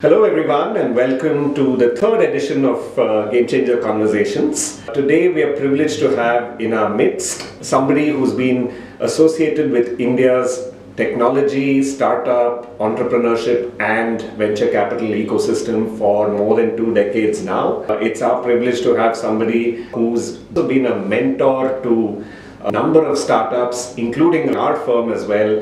Hello everyone and welcome to the third edition of GameChanger Conversations. Today we are privileged to have in our midst somebody who's been associated with India's technology, startup, entrepreneurship and venture capital ecosystem for more than 2 decades now. It's our privilege to have somebody who's been a mentor to a number of startups, including our firm as well.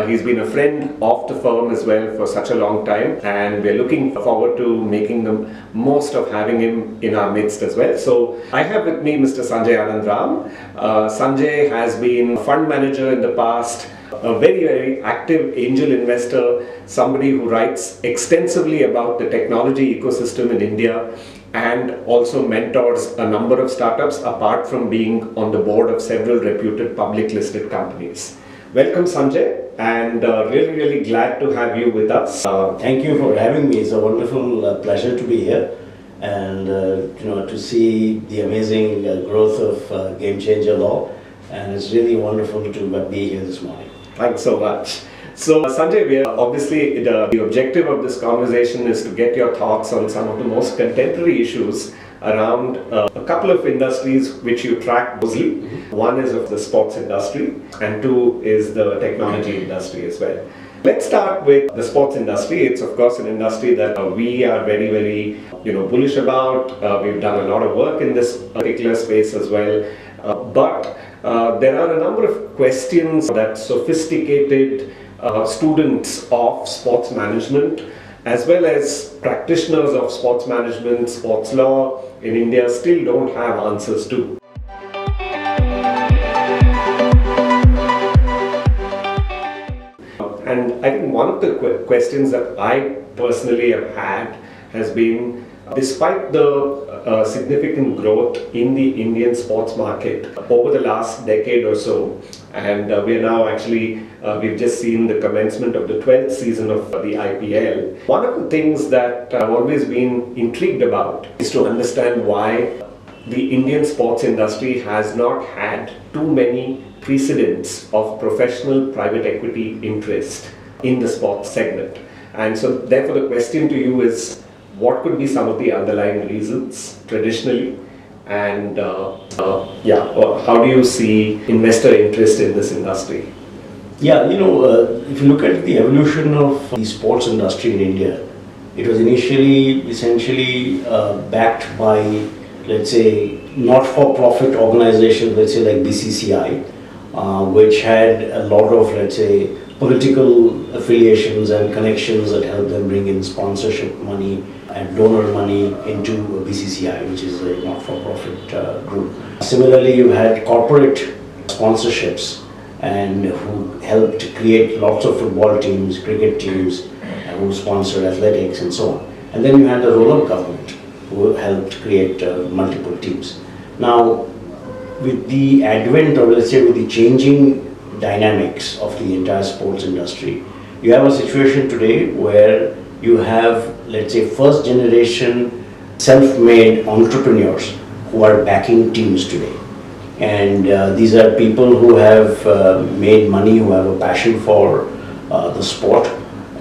He's been a friend of the firm as well for such a long time, and we're looking forward to making the most of having him in our midst as well. So I have with me Mr. Sanjay Anandaram. Sanjay has been a fund manager in the past, a very active angel investor, somebody who writes extensively about the technology ecosystem in India, and also mentors a number of startups apart from being on the board of several reputed public listed companies. Welcome Sanjay, and really glad to have you with us. Thank you for having me. It's a wonderful pleasure to be here and to see the amazing growth of GameChanger Law, and it's really wonderful to be here this morning. Thanks so much. So Sanjay, we are obviously the objective of this conversation is to get your thoughts on some of the most contemporary issues around a couple of industries which you track closely. One is of the sports industry and two is the technology industry as well. Let's start with the sports industry. It's of course an industry that we are very bullish about. We've done a lot of work in this particular space as well. But there are a number of questions that sophisticated students of sports management as well as practitioners of sports management, sports law in India still don't have answers to. And I think one of the questions that I personally have had has been, despite the significant growth in the Indian sports market over the last decade or so, and we are now actually, we've just seen the commencement of the 12th season of the IPL. One of the things that I've always been intrigued about is to understand why the Indian sports industry has not had too many precedents of professional private equity interest in the sports segment. And so therefore the question to you is, what could be some of the underlying reasons traditionally, and how do you see investor interest in this industry? Yeah, if you look at the evolution of the sports industry in India, it was initially essentially backed by, let's say, not-for-profit organizations, let's say like BCCI, which had a lot of, let's say, political affiliations and connections that helped them bring in sponsorship money and donor money into BCCI, which is a not-for-profit group. Similarly, you had corporate sponsorships and who helped create lots of football teams, cricket teams, who sponsored athletics and so on. And then you had the role of government who helped create multiple teams. Now, with the advent, or let's say with the changing dynamics of the entire sports industry, you have a situation today where you have, let's say, first generation self-made entrepreneurs who are backing teams today. And these are people who have made money, who have a passion for the sport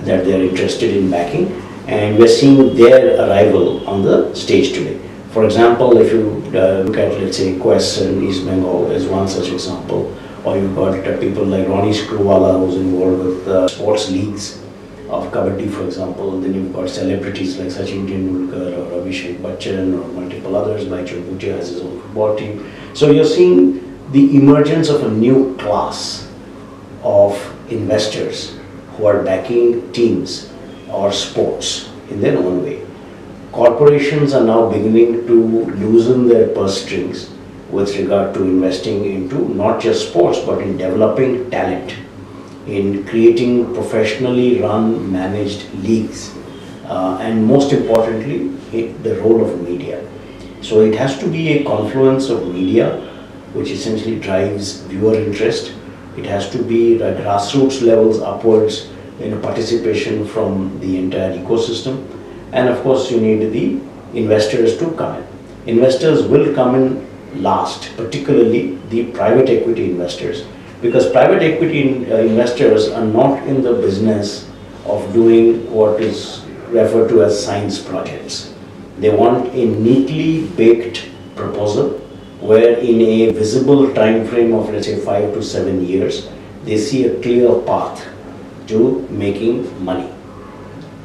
that they're interested in backing. And we're seeing their arrival on the stage today. For example, if you look at, let's say, Quest in East Bengal is one such example. Or you've got people like Ronnie Screwvala, who's involved with sports leagues of Kabaddi, for example. Then you've got celebrities like Sachin Tendulkar or Abhishek Bachchan or multiple others, like Bhutia has his own football team. So you're seeing the emergence of a new class of investors who are backing teams or sports in their own way. Corporations are now beginning to loosen their purse strings with regard to investing into not just sports but in developing talent, in creating professionally run, managed leagues, and most importantly, the role of media. So it has to be a confluence of media which essentially drives viewer interest. It has to be at grassroots levels upwards, participation from the entire ecosystem. And of course you need the investors to come in. Investors will come in last, particularly the private equity investors, because private equity investors are not in the business of doing what is refer to as science projects. They want a neatly baked proposal where in a visible time frame of, let's say, 5 to 7 years, they see a clear path to making money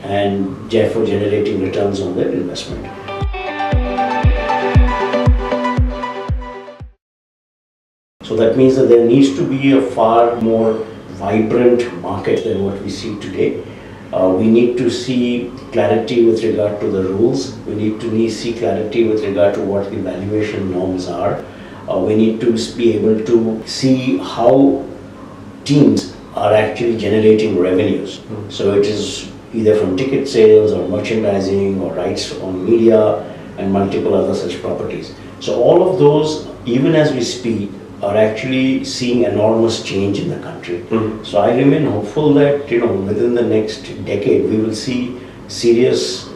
and therefore generating returns on their investment. So that means that there needs to be a far more vibrant market than what we see today. We need to see clarity with regard to the rules. We need to see clarity with regard to what the valuation norms are. We need to be able to see how teams are actually generating revenues. So it is either from ticket sales or merchandising or rights on media and multiple other such properties. So all of those, even as we speak, are actually seeing enormous change in the country. So I remain hopeful that within the next decade we will see serious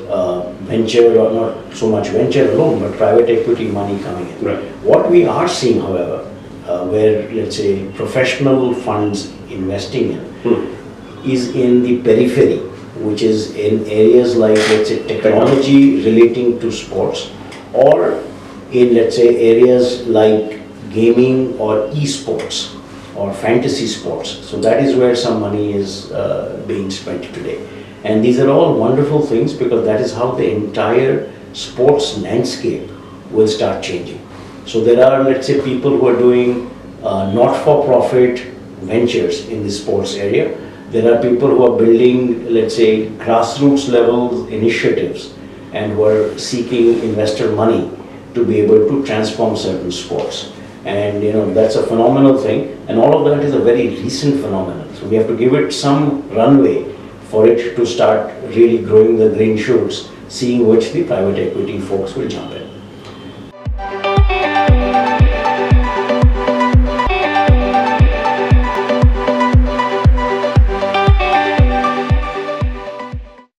venture, or not so much venture alone, but private equity money coming in. Right. What we are seeing, however, where let's say professional funds investing in is in the periphery, which is in areas like, let's say, technology relating to sports, or in, let's say, areas like gaming or esports or fantasy sports. So that is where some money is being spent today. And these are all wonderful things because that is how the entire sports landscape will start changing. So there are, let's say, people who are doing not-for-profit ventures in the sports area. There are people who are building, let's say, grassroots level initiatives and who are seeking investor money to be able to transform certain sports. And that's a phenomenal thing, and all of that is a very recent phenomenon. So we have to give it some runway for it to start really growing the green shoots, seeing which the private equity folks will jump in.